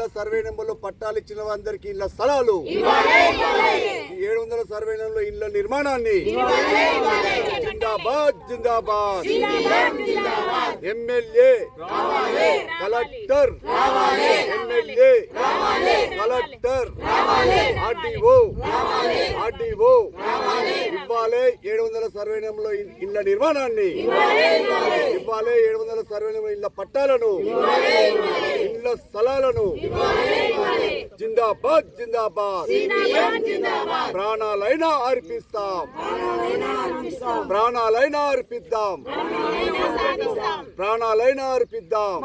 700 survey నెంబర్లో పట్టాలు ఇచ్చిన వారందరికీ ఇళ్ల స్థలాలు, 700 సర్వే నెంబర్లో ఇళ్ల నిర్మాణాన్ని జిందాబాద్ జిందాబాద్. MLA collector, MLA collector, RDO ఇవ్వాలి. 700 సర్వే నెంబర్లో ఇళ్ల నిర్మాణాన్ని ఇవ్వాలి. 700 సర్వే నెంబర్ ఇళ్ల పట్టాలను, ఇళ్ల స్థలాలను జిందాబాద్ జిందాబాద్. ప్రాణాలైనా అర్పిస్తాం, ప్రాణాలైనా అర్పిద్దాం, ప్రాణాలైనా అర్పిద్దాం.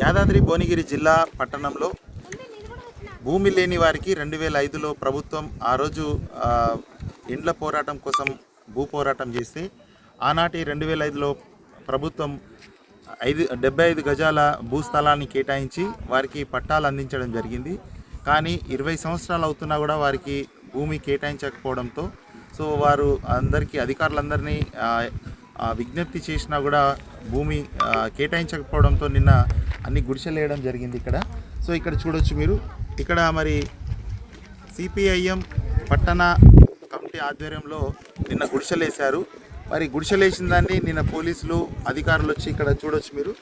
యాదాద్రి భువనగిరి జిల్లా పట్టణంలో భూమి లేని వారికి 2005లో ప్రభుత్వం ఆ రోజు ఇండ్ల పోరాటం కోసం భూ పోరాటం చేస్తే ఆనాటి 2005లో ప్రభుత్వం 75 గజాల భూస్థలాన్ని కేటాయించి వారికి పట్టాలు అందించడం జరిగింది. కానీ 20 సంవత్సరాలు అవుతున్నా కూడా వారికి భూమి కేటాయించకపోవడంతో సో వారు అధికారులందరినీ విజ్ఞప్తి చేసినా కూడా భూమి కేటాయించకపోవడంతో నిన్న అన్ని గుడిసెలు వేయడం జరిగింది ఇక్కడ. సో ఇక్కడ చూడొచ్చు మీరు, ఇక్కడ మరి సిపిఐఎం పట్టణ కమిటీ ఆధ్వర్యంలో నిన్న గుడిసెలు వేశారు. మరి గుడిసెలు వేసిన దాన్ని నిన్న పోలీసులు అధికారులు వచ్చి ఇక్కడ చూడొచ్చు మీరు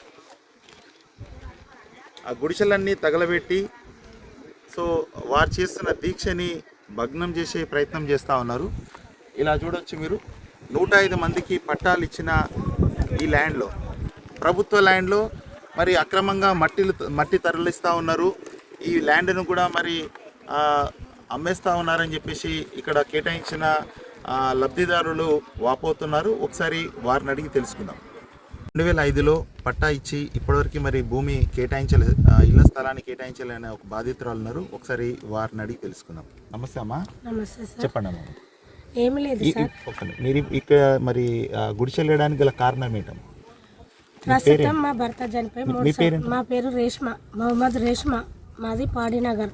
ఆ గుడిసెలన్నీ తగలబెట్టి సో వారు చేస్తున్న దీక్షని భగ్నం చేసే ప్రయత్నం చేస్తూ ఉన్నారు. ఇలా చూడొచ్చు మీరు 105 మందికి పట్టాలు ఇచ్చిన ఈ ల్యాండ్లో, ప్రభుత్వ ల్యాండ్లో మరి అక్రమంగా మట్టి తరలిస్తూ ఉన్నారు. ఈ ల్యాండ్ను కూడా మరి అమ్మేస్తూ ఉన్నారని చెప్పేసి ఇక్కడ కేటాయించిన లబ్ధిదారులు వాపోతున్నారు. ఒకసారి వారిని అడిగి తెలుసుకుందాం. 2005లో పట్టా ఇచ్చి ఇప్పటివరకు మరి భూమి కేటాయించలేదు, ఇళ్ల స్థలాన్ని కేటాయించలేని ఒక బాధితురాలు ఉన్నారు. ఒకసారి వారిని అడిగి తెలుసుకుందాం. నమస్తే అమ్మా. నమస్తే సార్. చెప్పండి అమ్మా. ఏమి లేదు సార్. మీరు ఇక్కడ మరి గుడిసెలు వేయడానికి గల కారణం ఏంటమ్మా? ప్రస్తుతం మా భర్త చనిపోయి మా పేరు రేష్మ, మహమ్మద్ రేష్మ. మాది పాడినగర్.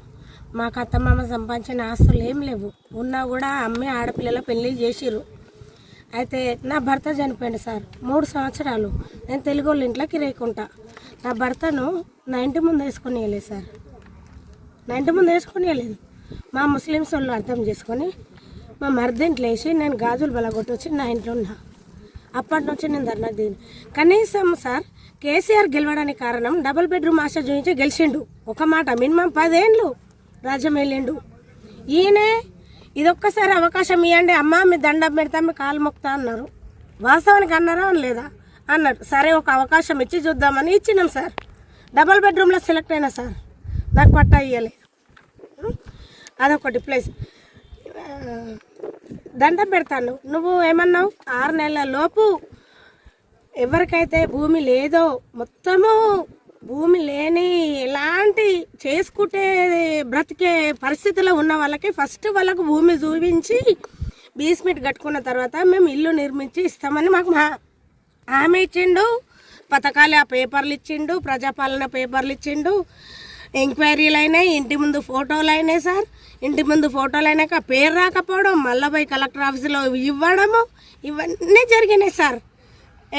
మాకు అత్తమామ సంపాదించిన ఆస్తులు ఏం లేవు, ఉన్నా కూడా అమ్మే ఆడపిల్లల పెళ్ళిళ్ళు చేసిర్రు. అయితే నా భర్త చనిపోయింది సార్ 3 సంవత్సరాలు. నేను తెలుగు వాళ్ళ ఇంట్లోకి రేకుంటా. నా భర్తను నా ఇంటి ముందు వేసుకొని వెళ్ళలేదు సార్, నా ఇంటి ముందు వేసుకొని వెళ్ళలేదు. మా ముస్లిమ్స్ వాళ్ళు అర్థం చేసుకొని మా మర్దింట్లో వేసి నేను గాజులు బలగొట్టొచ్చి నా ఇంట్లో ఉన్నా. అప్పటి నుంచి నేను ధర్నా దిగిన. కనీసం సార్ కేసీఆర్ గెలవడానికి కారణం డబుల్ బెడ్రూమ్ ఆశ చూపించి గెలిచిండు. ఒక మాట మినిమం 10 ఏళ్ళు రాజ్యం వెళ్ళిండు. ఈయనే ఇదొక్కసారి అవకాశం ఇవ్వండి అమ్మ, మీ దండం పెడతా, మీ కాలు మొక్తా అన్నారు. వాస్తవానికి అన్నారా అని లేదా అన్నారు. సరే ఒక అవకాశం ఇచ్చి చూద్దామని ఇచ్చినాం సార్. డబుల్ బెడ్రూమ్లో సెలెక్ట్ అయినా సార్, నాకు పట్టా ఇవ్వలేదు. అదొకటి. ప్లస్ దండం పెడతాను, నువ్వు ఏమన్నావు 6 నెలల లోపు ఎవరికైతే భూమి లేదో, మొత్తము భూమి లేని ఎలాంటి చేసుకుంటే బ్రతికే పరిస్థితిలో ఉన్న వాళ్ళకి ఫస్ట్ వాళ్ళకు భూమి చూపించి బేస్మెంట్ కట్టుకున్న తర్వాత మేము ఇల్లు నిర్మించి ఇస్తామని మాకు హామీ ఇచ్చిండు. పథకాలు ఆ పేపర్లు ఇచ్చిండు, ప్రజాపాలన పేపర్లు ఇచ్చిండు, ఎంక్వైరీలు అయినాయి, ఇంటి ముందు ఫోటోలు అయినాయి సార్. ఇంటి ముందు ఫోటోలు అయినాక పేరు రాకపోవడం, మళ్ళీ పోయి కలెక్టర్ ఆఫీసులో ఇవ్వడము, ఇవన్నీ జరిగినాయి సార్.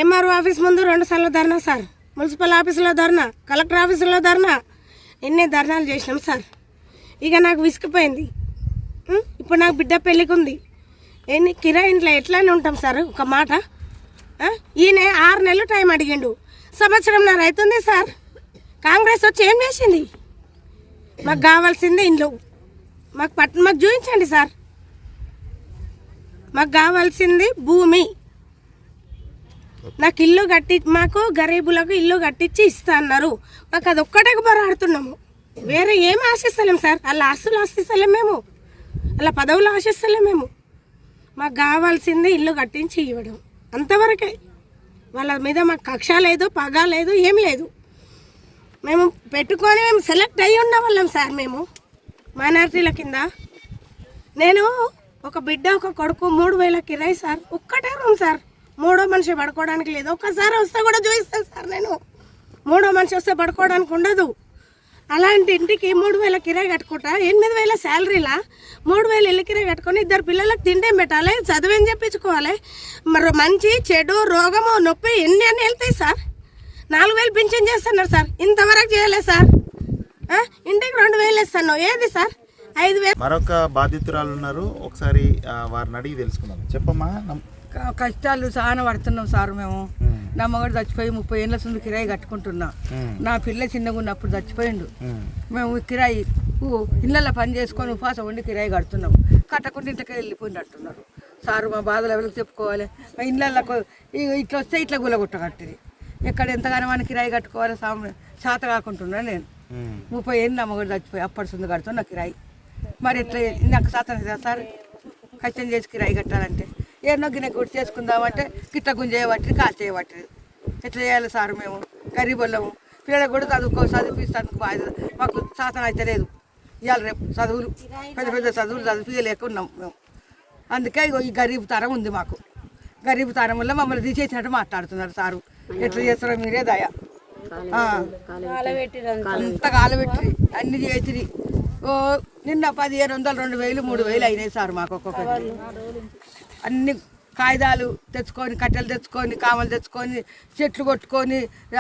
ఎంఆర్ఓ ఆఫీస్ ముందు 2 సార్లు ధర్నా సార్, మున్సిపల్ ఆఫీసులో ధర్నా, కలెక్టర్ ఆఫీసులో ధర్నా, ఎన్ని ధర్నాలు చేసినాం సార్. ఇక నాకు విసిగిపోయింది. ఇప్పుడు నాకు బిడ్డ పెళ్ళికి ఉంది. కిరాయి ఇంట్లో ఎట్లానే ఉంటాం సార్. ఒక మాట, ఈయన 6 నెలలు టైం అడిగిండు, సంవత్సరంన్నర అవుతుంది సార్. కాంగ్రెస్ వచ్చి ఏం చేసింది? మాకు కావాల్సింది ఇండ్లు, మాకు చూపించండి సార్. మాకు కావాల్సింది భూమి. నాకు ఇల్లు మాకు గరీబులకు ఇల్లు కట్టించి ఇస్తా అన్నారు. మాకు అది ఒక్కటే పోరాడుతున్నాము, వేరే ఏమి ఆశిస్తలేము సార్. అలా ఆస్తులు ఆశిస్తలేము మేము, అలా పదవులు ఆశిస్తలేము మేము. మాకు కావాల్సింది ఇల్లు కట్టించి ఇవ్వడం, అంతవరకే. వాళ్ళ మీద మాకు కక్ష లేదు, పగ లేదు, ఏం లేదు. మేము పెట్టుకొని మేము సెలెక్ట్ అయ్యి ఉన్న వాళ్ళం సార్. మేము మైనారిటీల కింద. నేను ఒక బిడ్డ ఒక కొడుకు 3,000 కిరాయి సార్. ఒక్కటే రూమ్ సార్, మూడో మనిషి పడుకోవడానికి లేదు. ఒక్కసారి వస్తే కూడా చూపిస్తాను సార్. నేను మూడో మనిషి వస్తే పడుకోవడానికి ఉండదు. అలాంటి ఇంటికి 3,000 కిరాయి కట్టుకుంటా, 8,000 శాలరీలా 3,000 ఇల్లు కిరాయి కట్టుకొని 2 పిల్లలకు తిండేం పెట్టాలి, చదువేం చెప్పించుకోవాలి. మరి మంచి చెడు రోగము నొప్పి ఎన్ని అని వెళ్తాయి సార్. 4,000 పింఛన్ చేస్తున్నారు సార్, ఇంతవరకు చేయలేదు సార్. ఇంటికి 2,000 ఇస్తాను, ఏది సార్ 5,000. మరొక బాధితురాలు ఉన్నారు, ఒకసారి వారిని అడిగి తెలుసుకుందాం. చెప్పమ్మా. కష్టాలు చాలా పడుతున్నాం సార్. మేము నా మగడు చచ్చిపోయి 30 ఏళ్ళ ముందు కిరాయి కట్టుకుంటున్నా. నా పిల్ల చిన్నగా ఉన్నప్పుడు చచ్చిపోయిండు. మేము కిరాయి ఇళ్ళల్లో పని చేసుకొని ఉపాసం ఉండి కిరాయి కడుతున్నాం. కట్టకుండా ఇంటికి వెళ్ళిపోయినట్టున్నారు సారు. మా బాధలు ఎవరికి చెప్పుకోవాలి? మా ఇళ్ళల్లో ఇట్లా వస్తే ఇట్లా గులగొట్ట కట్టింది. ఎక్కడ ఎంతగానో మన కిరాయి కట్టుకోవాలి శాత కాకుంటున్నా. నేను 30 ఏళ్ళు నా మగడు చచ్చిపోయి అప్పటి ముందు కడుతున్నా కిరాయి. మరి ఇట్లా నాకు శాతం కదా సార్ కష్టం చేసి కిరాయి కట్టాలంటే. ఏమో గిన్నె గుడి చేసుకుందామంటే గిట్ట గుంజేయబట్టి కాల్ చేయబట్టి ఎట్లా చేయాలి సార్? మేము గరీబుళ్ళము, పిల్లలకు కూడా చదివిస్తానికి బాధ్యత మాకు శాతం అయితే లేదు. ఇవాళ రేపు చదువులు పెద్ద పెద్ద చదువులు చదివిలేకున్నాం మేము. అందుకే ఈ గరీబ్ తరం ఉంది మాకు. గరీబ్ తరం వల్ల మమ్మల్ని తీసేసినట్టు మాట్లాడుతున్నారు సారు. ఎట్లా చేస్తారో మీరే దయ. అంత కాలబెట్టి అన్ని చేసి నిన్న 1,500, 2,000, 3,000 అయినాయి సార్ మాకు. ఒక్కొక్కటి అన్ని కాగితాలు తెచ్చుకొని, కట్టెలు తెచ్చుకొని, కామలు తెచ్చుకొని, చెట్లు కొట్టుకొని,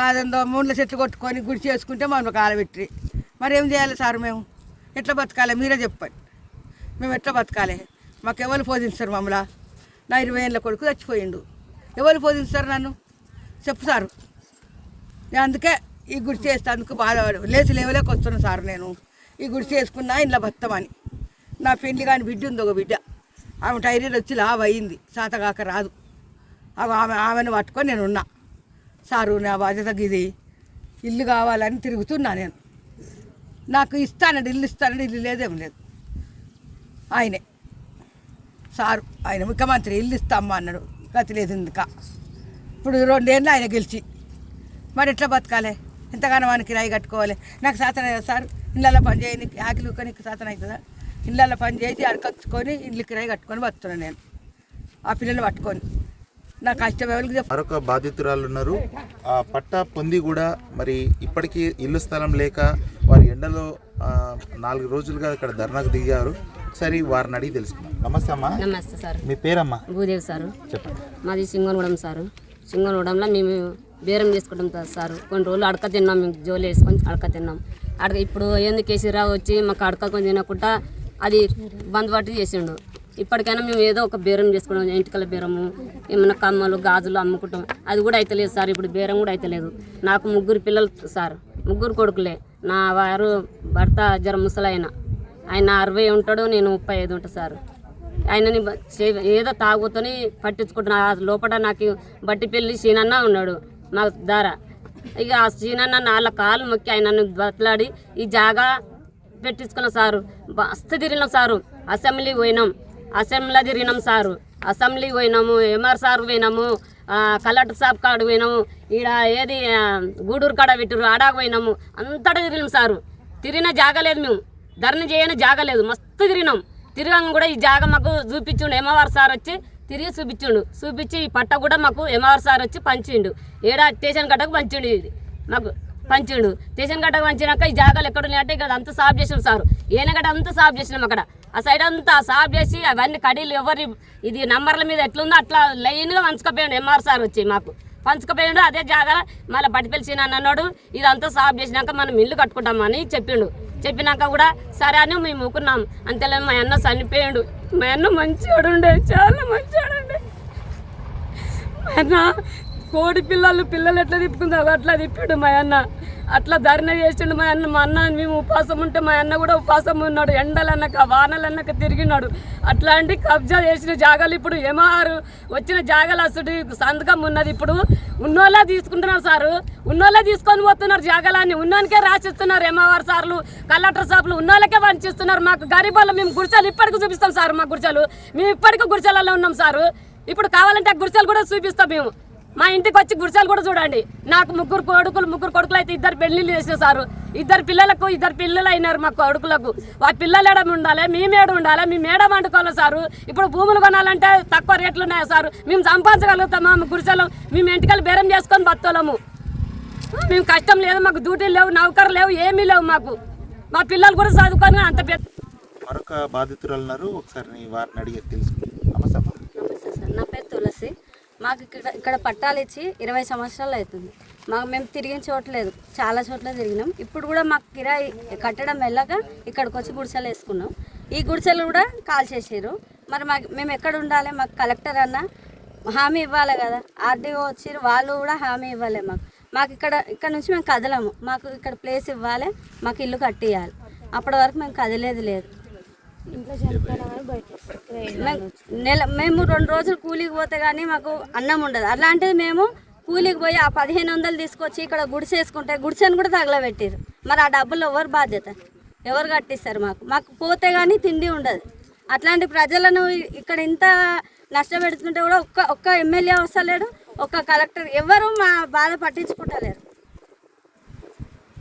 అదేందో మూడ్ల చెట్లు కొట్టుకొని గుడి చేసుకుంటే మనం కాలబెట్టి మరి ఏం చేయాలి సార్? మేము ఎట్లా బతకాలి మీరే చెప్పండి. మేము ఎట్లా బతకాలి? మాకు ఎవరు పోషిస్తారు మమ్మల్ని? నా 20 ఏళ్ళ కొడుకు చచ్చిపోయిండు. ఎవరు పోషిస్తారు నన్ను? చెప్పు సారు. నేను అందుకే ఈ గుడి చేసేందుకు బాధపడు లేచి లేవలేక వస్తున్నాను సార్. నేను ఈ గుడి చేసుకున్నా ఇంట్లో బతమని. నా పెళ్లి కాని బిడ్డ ఉంది, ఒక బిడ్డ. ఆమె టైరీలు వచ్చి లావ్ అయింది, శాతగాక రాదు. ఆమెను పట్టుకొని నేను ఉన్నా సారు. నా బాధ్యత ఇది. ఇల్లు కావాలని తిరుగుతున్నా నేను. నాకు ఇస్తానండి, ఇల్లు ఇస్తానండి, ఇల్లు లేదేం లేదు. ఆయనే సారు, ఆయన ముఖ్యమంత్రి ఇల్లు ఇస్తామ్మా అన్నాడు. గతి లేదు ఇంకా. ఇప్పుడు 2 ఏళ్ళు ఆయన గెలిచి మరి ఎట్లా బతకాలి? ఎంతగానో వానికి కిరాయి కట్టుకోవాలి. నాకు శాతం సార్. ఇళ్ళల్లో పని చేయని ఆకిలి నీకు శాతం అవుతుందా? ఇళ్ళల్లో పని చేసి అడకొచ్చుకొని ఇల్లు కిరాయి కట్టుకొని బతున్నాను నేను. ఆ పిల్లలు పట్టుకొని నా కష్టం ఎవరికి చెప్ప. మరొక బాధితురాలు ఉన్నారు. ఆ పట్టా పొంది కూడా మరి ఇప్పటికీ ఇల్లు స్థలం లేక వారి ఎండలో 4 రోజులుగా ఇక్కడ ధర్నాకు దిగారు. ఒకసారి వారిని అడిగి తెలుసుకున్నాం. నమస్తే అమ్మా. నమస్తే సార్. మీ పేరమ్మా? భూదేవి సారు. చెప్పండి. మాది సింగనగూడెం సారు. సింగనగూడెంలో మేము బేరం చేసుకుంటాం సార్. కొన్ని రోజులు అడక తిన్నాం, మేము జోలి వేసుకొని అడక తిన్నాం. ఇప్పుడు ఏంది కేసీరావు వచ్చి మాకు అడకకొని తినకుండా అది బంద్ చేసిండు. ఇప్పటికైనా మేము ఏదో ఒక బేరం చేసుకున్నాం, ఇంటికల బేరము, ఏమన్నా కమ్మలు గాజులు అమ్ముకుంటాం. అది కూడా అయితలేదు సార్. ఇప్పుడు బేరం కూడా అయితలేదు. నాకు 3 పిల్లలు సార్, 3 కొడుకులే. నా వారు భర్త జర ముసలైన, ఆయన 60 ఉంటాడు, నేను 35 ఉంటా సార్. ఆయనని ఏదో తాగుతూనే పట్టించుకుంటున్నా. లోపల నాకు బట్టి పెళ్ళి సీనన్న ఉన్నాడు మా దార. ఇక ఆ సీనన్న 4 కాళ్ళు మొక్కి ఆయనను బతలాడి ఈ జాగా పెట్టించుకున్నాం సారు. మస్తు తిరిగినాం సారు. అసెంబ్లీ పోయినాం, అసెంబ్లీలో తిరిగినాం సారు. అసెంబ్లీ పోయినాము, ఎంఆర్ సార్ పోయినాము, కలెక్టర్ సాబ్ కాడ పోయినాము, ఈడ ఏది గూడూరు కాడ పెట్టారు ఆడాకు పోయినాము. అంతటా తిరిగినాం సారు. తిరిగిన జాగా లేదు, మేము ధర్నా చేయని జాగా లేదు. మస్తు తిరిగినాం. తిరగంగా కూడా ఈ జాగా మాకు చూపించిండు. ఎంఆర్ సార్ వచ్చి తిరిగి చూపించి ఈ పట్ట కూడా మాకు ఎంఆర్ సార్ వచ్చి పంచిండు. స్టేషన్ గట్టకు పంచిండు. ఇది మాకు పంచిండు. స్టేషన్ గట్టకు పంచినాక ఈ జాగాలు ఎక్కడ ఉన్నాయంటే ఇక్కడ అంతా సాఫ్ చేసినాం సార్. ఏనగడ్డ అంతా సాఫ్ చేసినాం. అక్కడ ఆ సైడ్ అంతా సాఫ్ చేసి అవన్నీ కడీలు ఎవరి ఇది నంబర్ల మీద ఎట్లుందో అట్లా లైన్గా పంచుకపోయాడు ఎంఆర్ సార్ వచ్చి మాకు పంచుకపోయాడు. అదే జాగా మళ్ళీ బట్టిపల్లి సీన అన్నాడు ఇదంతా సాఫ్ చేసినాక మనం ఇల్లు కట్టుకుంటామని చెప్పిండు. చెప్పినాక కూడా సరే అని మేము ఊకున్నాం. అంతేలే మా అన్న చనిపోయాడు. మా అన్న మంచివాడు ఉండే, చాలా మంచివాడు ఉండే. మా అన్న కోడి పిల్లలు ఎట్లా తిప్పుకుందావు అట్లా తిప్పాడు మా అన్న. అట్లా ధర్నా చేసిండు మా అన్న. మా అన్న మేము ఉపవాసం ఉంటే మా అన్న కూడా ఉపవాసం ఉన్నాడు. ఎండలన్నాక వానలన్నాక తిరిగినాడు. అట్లాంటి కబ్జా చేసిన జాగాలు ఇప్పుడు ఏమారు వచ్చిన జాగాలు అసలు సంతకం ఉన్నది. ఇప్పుడు ఉన్నోళ్ళే తీసుకుంటున్నారు సారు, ఉన్నోళ్ళే తీసుకొని పోతున్నారు జాగాలన్నీ. ఉన్నోనికే రాసిస్తున్నారు ఏమావారు సార్లు, కలెక్టర్ సార్లు ఉన్నోళ్ళకే వంచిస్తున్నారు. మాకు గరీబ్ మేము గుడిసెలు ఇప్పటికి చూపిస్తాం సార్. మా గుడిసెలు మేము ఇప్పటికీ గుడిసెలలో ఉన్నాం సారు. ఇప్పుడు కావాలంటే ఆ గుడిసెలు కూడా చూపిస్తాం మేము. మా ఇంటికి వచ్చి గుడిసెలు కూడా చూడండి. నాకు ముగ్గురు కొడుకులు అయితే 2 పెళ్లిళ్ళు చేసిన సారు. 2 పిల్లలు అయినారు మా కొడుకులకు. ఆ పిల్లలు ఏడ ఉండాలి, మేమేడ ఉండాలి, మేము ఏడ వండుకోవాలి సారు. ఇప్పుడు భూములు కొనాలంటే తక్కువ రేట్లు ఉన్నాయా సారు? మేము సంపాదించగలుగుతామా? మా గుడిసెలు మేము ఇంటికెళ్ళి బేరం చేసుకొని బతకలేము. మేము కష్టం లేదు, మాకు డ్యూటీలు లేవు, నౌకర్లు లేవు, ఏమీ లేవు మాకు. మా పిల్లలు కూడా చదువుకొని అంత పెద్ద. మరొక బాధితురాలు ఉన్నారు, ఒకసారి వారిని అడిగి తెలుసుకుందాం. నమస్తే అమ్మా. నమస్తే సార్, నా పేరు తులసి. మాకు ఇక్కడ పట్టాలు ఇచ్చి 20 సంవత్సరాలు అవుతుంది. మేము తిరిగిన చోట్లేదు, చాలా చోట్ల తిరిగినాం. ఇప్పుడు కూడా మాకు కిరాయి కట్టడం వెళ్ళక ఇక్కడికి వచ్చి గుడిసెలు వేసుకున్నాం. ఈ గుడిసెలు కూడా కాల్ చేసారు. మరి మేము ఎక్కడ ఉండాలి? మాకు కలెక్టర్ అన్న హామీ ఇవ్వాలి కదా. ఆర్డీఓ వచ్చి వాళ్ళు కూడా హామీ ఇవ్వాలి. మాకు ఇక్కడ నుంచి మేము కదలము. మాకు ఇక్కడ ప్లేస్ ఇవ్వాలి, మాకు ఇల్లు కట్టియాలి. అప్పటి వరకు మేము కదిలేదు లేదు. మేము 2 రోజులు కూలికి పోతే కానీ మాకు అన్నం ఉండదు. అలాంటిది మేము కూలికి పోయి ఆ 1500 తీసుకొచ్చి ఇక్కడ గుడిసేసుకుంటే గుడిసెను కూడా తగలబెట్టారు. మరి ఆ డబ్బులు ఎవరు బాధ్యత? ఎవరు కట్టిస్తారు? మాకు పోతే కానీ తిండి ఉండదు. అట్లాంటి ప్రజలను ఇక్కడ ఇంత నష్టపెడుతుంటే కూడా ఒక్క ఎమ్మెల్యే వస్తలేడు, ఒక్క కలెక్టర్, ఎవరు మా బాధ పట్టించుకుంటలేరు.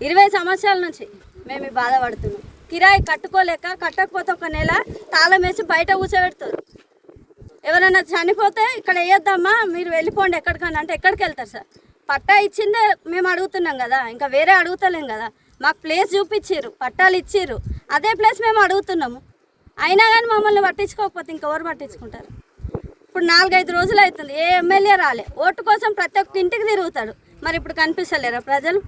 20 సంవత్సరాల నుంచి మేము బాధపడుతున్నాం. కిరాయి కట్టకపోతే 1 నెల తాళం వేసి బయట కూర్చోబెడతారు. ఎవరైనా చనిపోతే ఇక్కడ వేయొద్దమ్మా, మీరు వెళ్ళిపోండి ఎక్కడికన్నా అంటే ఎక్కడికి వెళ్తారు సార్? పట్టా ఇచ్చిందే మేము అడుగుతున్నాం కదా, ఇంకా వేరే అడుగుతలేం కదా. మాకు ప్లేస్ చూపించారు, పట్టాలు ఇచ్చారు, అదే ప్లేస్ మేము అడుగుతున్నాము. అయినా కానీ మమ్మల్ని పట్టించుకోకపోతే ఇంకెవరు పట్టించుకుంటారు? ఇప్పుడు 4-5 రోజులు అవుతుంది, ఏ ఎమ్మెల్యే రాలే. ఓటు కోసం ప్రతి ఒక్క ఇంటికి తిరుగుతాడు. మరి ఇప్పుడు కనిపిస్తలేరా ప్రజలు?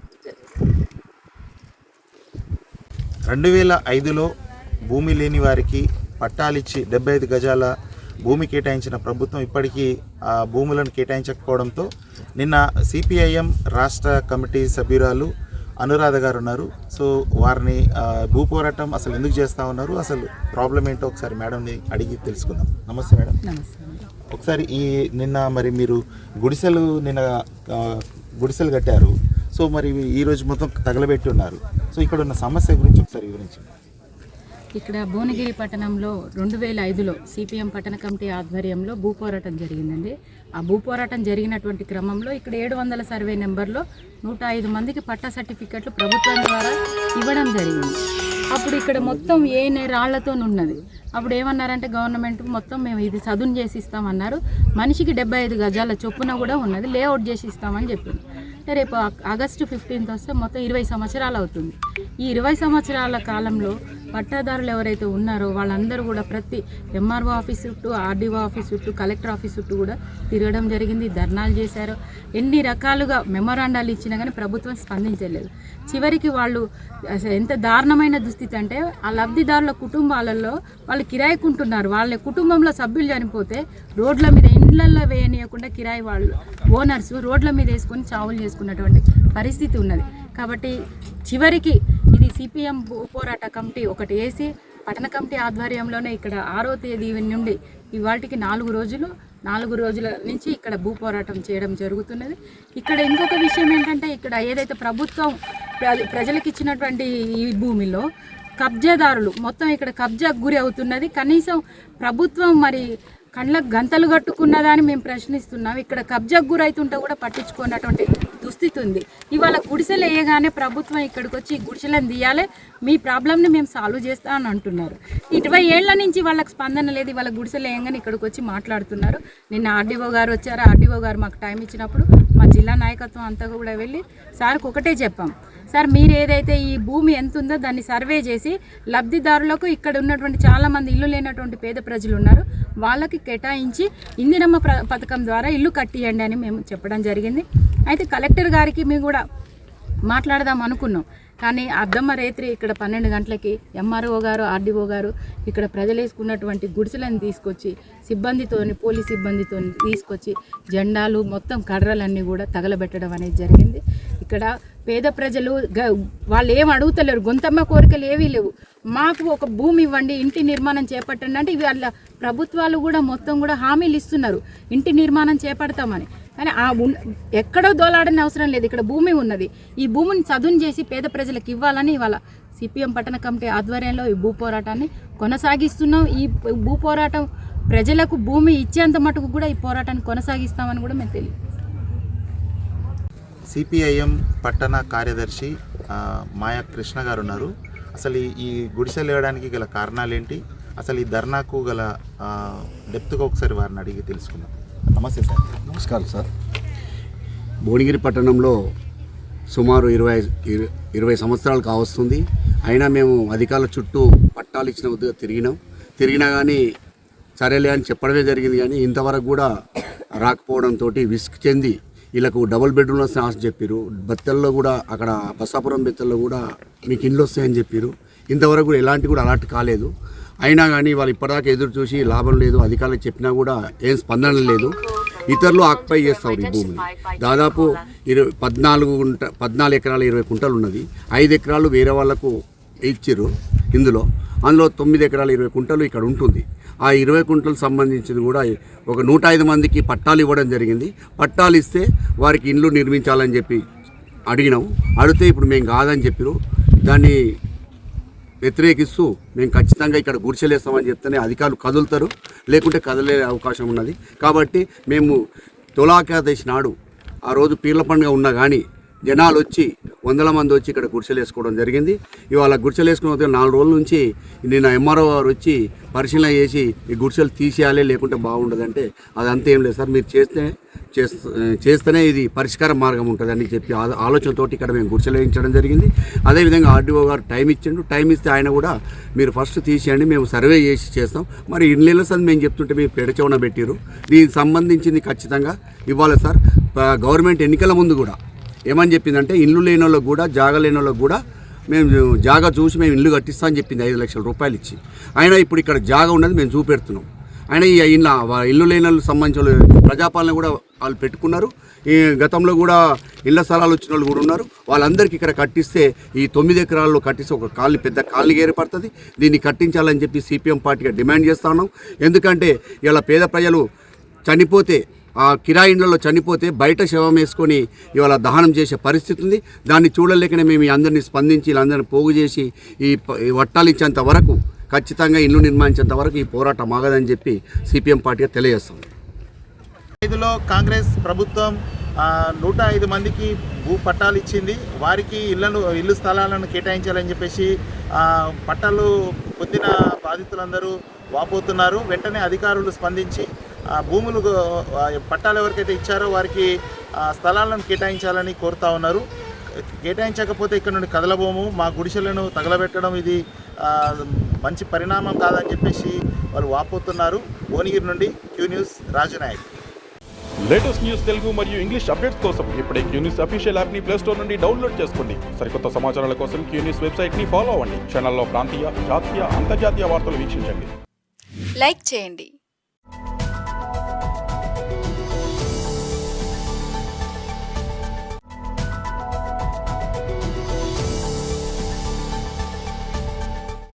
2005లో భూమి లేని వారికి పట్టాలిచ్చి 75 గజాల భూమి కేటాయించిన ప్రభుత్వం ఇప్పటికీ ఆ భూములను కేటాయించకపోవడంతో నిన్న సిపిఐఎం రాష్ట్ర కమిటీ సభ్యురాలు అనురాధ గారు ఉన్నారు. సో వారిని భూ పోరాటం అసలు ఎందుకు చేస్తూ ఉన్నారు, అసలు ప్రాబ్లం ఏంటో ఒకసారి మేడంని అడిగి తెలుసుకుందాం. నమస్తే మేడం. ఒకసారి నిన్న మరి మీరు గుడిసెలు కట్టారు. సో మరి ఈరోజు మొత్తం తగలబెట్టి ఉన్నారు. సో ఇక్కడ ఉన్న సమస్య గురించి ఒకసారి వివరించండి. ఇక్కడ భువనగిరి పట్టణంలో 2005లో సిపిఎం పట్టణ కమిటీ ఆధ్వర్యంలో భూ పోరాటం జరిగిందండి. ఆ భూ పోరాటం జరిగినటువంటి క్రమంలో ఇక్కడ 700 సర్వే నెంబర్లో 105 మందికి పట్టా సర్టిఫికెట్లు ప్రభుత్వం ద్వారా ఇవ్వడం జరిగింది. అప్పుడు ఇక్కడ మొత్తం రాళ్లతో ఉన్నది. అప్పుడు ఏమన్నారంటే గవర్నమెంట్ మొత్తం మేము ఇది సదును చేసి ఇస్తామన్నారు. మనిషికి 75 గజాల చొప్పున కూడా ఉన్నది, లేఅవుట్ చేసి ఇస్తామని చెప్పింది. రేపు ఆగస్టు 15 వస్తే మొత్తం 20 సంవత్సరాలు అవుతుంది. ఈ 20 సంవత్సరాల కాలంలో పట్టాదారులు ఎవరైతే ఉన్నారో వాళ్ళందరూ కూడా ప్రతి ఎంఆర్ఓ ఆఫీస్ చుట్టూ, ఆర్డీఓ ఆఫీస్ చుట్టూ, కలెక్టర్ ఆఫీస్ చుట్టూ కూడా తిరగడం జరిగింది. ధర్నాలు చేశారు. ఎన్ని రకాలుగా మెమోరాండాలు ఇచ్చినా కానీ ప్రభుత్వం స్పందించలేదు. చివరికి వాళ్ళు ఎంత దారుణమైన దుస్థితి అంటే ఆ లబ్ధిదారుల కుటుంబాలలో వాళ్ళు కిరాయికుంటున్నారు. వాళ్ళ కుటుంబంలో సభ్యులు చనిపోతే రోడ్ల మీద, ఇండ్లల్లో వేయనీయకుండా కిరాయి వాళ్ళు ఓనర్స్ రోడ్ల మీద వేసుకొని చావులు చేసుకున్నటువంటి పరిస్థితి ఉన్నది. కాబట్టి చివరికి ఇది సిపిఎం పోరాట కమిటీ ఒకటి వేసి పట్టణ కమిటీ ఆధ్వర్యంలోనే ఇక్కడ 6వ తేదీ నుండి ఇవాళకి 4 రోజుల నుంచి ఇక్కడ భూ పోరాటం చేయడం జరుగుతున్నది. ఇక్కడ ఇంకొక విషయం ఏంటంటే ఇక్కడ ఏదైతే ప్రభుత్వం ప్రజలకు ఇచ్చినటువంటి ఈ భూమిలో కబ్జాదారులు మొత్తం ఇక్కడ కబ్జాకు గురి అవుతున్నది. కనీసం ప్రభుత్వం మరి కళ్ళకు గంతలు కట్టుకున్నదని మేము ప్రశ్నిస్తున్నాం. ఇక్కడ కబ్జాకు గురైతుంటే కూడా పట్టించుకున్నటువంటి దుస్థితి ఉంది. ఇవాళ గుడిసెలు వేయగానే ప్రభుత్వం ఇక్కడికి వచ్చి గుడిసెలను తీయాలి, మీ ప్రాబ్లంని మేము సాల్వ్ చేస్తా అని అంటున్నారు. 20 ఏళ్ల నుంచి వాళ్ళకి స్పందన లేదు. ఇవాళ గుడిసెలు వేయగానే ఇక్కడికి వచ్చి మాట్లాడుతున్నారు. నిన్న ఆర్డీఓ గారు వచ్చారు. ఆర్డీఓ గారు మాకు టైం ఇచ్చినప్పుడు మా జిల్లా నాయకత్వం అంతా కూడా వెళ్ళి సార్కి ఒకటే చెప్పాం, సార్ మీరు ఏదైతే ఈ భూమి ఎంత ఉందో దాన్ని సర్వే చేసి లబ్ధిదారులకు ఇక్కడ ఉన్నటువంటి చాలామంది ఇల్లు లేనటువంటి పేద ప్రజలు ఉన్నారు వాళ్ళకి కేటాయించి ఇందిరమ్మ పథకం ద్వారా ఇల్లు కట్టియండి అని మేము చెప్పడం జరిగింది. అయితే కలెక్టర్ గారికి మేము కూడా మాట్లాడదాం అనుకున్నాం. కానీ అద్దమ్మ రేత్రి ఇక్కడ 12 గంటలకి ఎంఆర్ఓ గారు ఆర్డీఓ గారు ఇక్కడ ప్రజలు వేసుకున్నటువంటి గుడిసెలను తీసుకొచ్చి పోలీస్ సిబ్బందితో తీసుకొచ్చి జెండాలు మొత్తం కర్రలన్నీ కూడా తగలబెట్టడం అనేది జరిగింది. ఇక్కడ పేద ప్రజలు వాళ్ళు ఏం అడుగుతలేరు, గొంతమ్మ కోరికలు ఏవీ లేవు. మాకు ఒక భూమి ఇవ్వండి, ఇంటి నిర్మాణం చేపట్టండి అంటే వాళ్ళ ప్రభుత్వాలు కూడా మొత్తం కూడా హామీలు ఇస్తున్నారు ఇంటి నిర్మాణం చేపడతామని. కానీ ఎక్కడో దోలాడని అవసరం లేదు, ఇక్కడ భూమి ఉన్నది. ఈ భూమిని చదును చేసి పేద ప్రజలకు ఇవ్వాలని ఇవాళ సిపిఎం పట్టణ కమిటీ ఆధ్వర్యంలో ఈ భూ పోరాటాన్ని కొనసాగిస్తున్నాం. ఈ భూ పోరాటం ప్రజలకు భూమి ఇచ్చేంత మటుకు కూడా ఈ పోరాటాన్ని కొనసాగిస్తామని కూడా మేము తెలియదు. సిపిఐఎం పట్టణ కార్యదర్శి మాయా కృష్ణ గారు ఉన్నారు. అసలు ఈ గుడిసెలు వేయడానికి గల కారణాలు ఏంటి, అసలు ఈ ధర్నాకు గల డెప్త్గా ఒకసారి వారిని అడిగి తెలుసుకుందాం. నమస్తే సార్. నమస్కారం సార్. భువనగిరి పట్టణంలో సుమారు 20 సంవత్సరాలు కావస్తుంది. అయినా మేము అధికారుల చుట్టూ పట్టాలు ఇచ్చిన వద్దుగా తిరిగినా కానీ సరేలే అని చెప్పడమే జరిగింది. కానీ ఇంతవరకు కూడా రాకపోవడంతో విసుగు చెంది వీళ్ళకు డబుల్ బెడ్రూమ్లో ఆశ చెప్పారు. బెత్తల్లో కూడా అక్కడ బసాపురం బెత్తల్లో కూడా మీకు ఇండ్లు వస్తాయని చెప్పారు. ఇంతవరకు కూడా ఎలాంటి కూడా అలాంటి కాలేదు. అయినా కానీ వాళ్ళు ఇప్పటిదాకా ఎదురు చూసి లాభం లేదు. అధికారులకు చెప్పినా కూడా ఏం స్పందన లేదు. ఇతరులు ఆక్యుపై చేస్తారు ఈ భూమిని. దాదాపు 14 ఎకరాల 20 కుంటలు ఉన్నది. 5 ఎకరాలు వేరే వాళ్ళకు ఇచ్చారు. అందులో 9 ఎకరాల 20 కుంటలు ఇక్కడ ఉంటుంది. ఆ 20 కుంటలకు సంబంధించింది కూడా ఒక 105 మందికి పట్టాలు ఇవ్వడం జరిగింది. పట్టాలు ఇస్తే వారికి ఇండ్లు నిర్మించాలని చెప్పి అడిగితే ఇప్పుడు మేము కాదని చెప్పారు. దాన్ని వ్యతిరేకిస్తూ మేము ఖచ్చితంగా ఇక్కడ గుడిసెలేస్తామని చెప్తేనే అధికారులు కదులుతారు, లేకుంటే కదలే అవకాశం ఉన్నది. కాబట్టి మేము తొలాకేదశి నాడు ఆ రోజు పీర్ల పండుగ ఉన్నా కానీ జనాలు వచ్చి 100 మంది వచ్చి ఇక్కడ గుడిసెలు వేసుకోవడం జరిగింది. ఇవాళ గుడిసెలు వేసుకున్న 4 రోజుల నుంచి నిన్న ఎంఆర్ఓ గారు వచ్చి పరిశీలన చేసి ఈ గుడిసెలు తీసేయాలి లేకుంటే బాగుండదంటే అదంతా ఏం లేదు సార్, మీరు చేస్తేనే ఇది పరిష్కార మార్గం ఉంటుంది అని చెప్పి ఆలోచనతోటి ఇక్కడ మేము గుడిసెలు వేయించడం జరిగింది. అదేవిధంగా ఆర్డీఓ గారు టైం ఇస్తే ఆయన కూడా మీరు ఫస్ట్ తీసేయండి, మేము సర్వే చేసి చేస్తాం. మరి ఇన్నేళ్ళ సార్ మేము చెప్తుంటే మీరు పెడచవన పెట్టారు. దీనికి సంబంధించింది ఖచ్చితంగా ఇవ్వాలి సార్. గవర్నమెంట్ ఎన్నికల ముందు కూడా ఏమని చెప్పిందంటే ఇల్లు లేని వాళ్ళకు కూడా జాగా లేని వాళ్ళకు కూడా మేము జాగా చూసి మేము ఇల్లు కట్టిస్తామని చెప్పింది 5 లక్షల రూపాయలు ఇచ్చి. అయినా ఇప్పుడు ఇక్కడ జాగా ఉన్నది మేము చూపెడుతున్నాం. అయినా ఈ ఇల్లు లేని వాళ్ళకి సంబంధించిన ప్రజాపాలన కూడా వాళ్ళు పెట్టుకున్నారు. ఈ గతంలో కూడా ఇళ్ల స్థలాలు వచ్చిన వాళ్ళు కూడా ఉన్నారు. వాళ్ళందరికీ ఇక్కడ కట్టిస్తే ఈ 9 ఎకరాల్లో కట్టిస్తే ఒక పెద్ద కాలనీ ఏర్పడుతుంది. దీన్ని కట్టించాలని చెప్పి సిపిఎం పార్టీగా డిమాండ్ చేస్తా ఉన్నాం. ఎందుకంటే ఇలా పేద ప్రజలు చనిపోతే ఆ కిరాయి ఇండ్లలో చనిపోతే బయట శవం వేసుకొని ఇవాళ దహనం చేసే పరిస్థితి ఉంది. దాన్ని చూడలేకనే మేము అందరినీ స్పందించి వీళ్ళందరినీ పోగు చేసి ఈ వట్టాలు ఇచ్చేంత వరకు ఖచ్చితంగా ఇల్లు నిర్మించేంత వరకు ఈ పోరాటం ఆగదని చెప్పి సిపిఎం పార్టీగా తెలియజేస్తాం. 2005లో కాంగ్రెస్ ప్రభుత్వం 105 మందికి భూ పట్టాలు ఇచ్చింది. వారికి ఇల్లు స్థలాలను కేటాయించాలని చెప్పేసి పట్టాలు పొందిన బాధితులందరూ వాపోతున్నారు. వెంటనే అధికారులు స్పందించి భూములు పట్టాలు ఎవరికైతే ఇచ్చారో వారికి స్థలాలను కేటాయించాలని కోరుతా ఉన్నారు. కేటాయించకపోతే ఇక్కడ నుండి కదలబోము, మా గుడిసెలను తగలబెట్టడం ఇది మంచి పరిణామం కాదని చెప్పేసి వాళ్ళు వాపోతున్నారు. భువనగిరి నుండి Q news Raju Naik. Latest news Telugu మరియు ఇంగ్లీష్ అప్డేట్స్ కోసం ఇప్పుడే క్యూ న్యూస్ అఫీషియల్ యాప్ని ప్లే స్టోర్ నుండి డౌన్లోడ్ చేసుకోండి. సరికొత్త సమాచారాల కోసం క్యూ న్యూస్ వెబ్సైట్ని ఫాలో అవ్వండి. ఛానల్లో ప్రాంతీయ, జాతీయ, అంతర్జాతీయ వార్తలు వీక్షించండి. లైక్ చేయండి.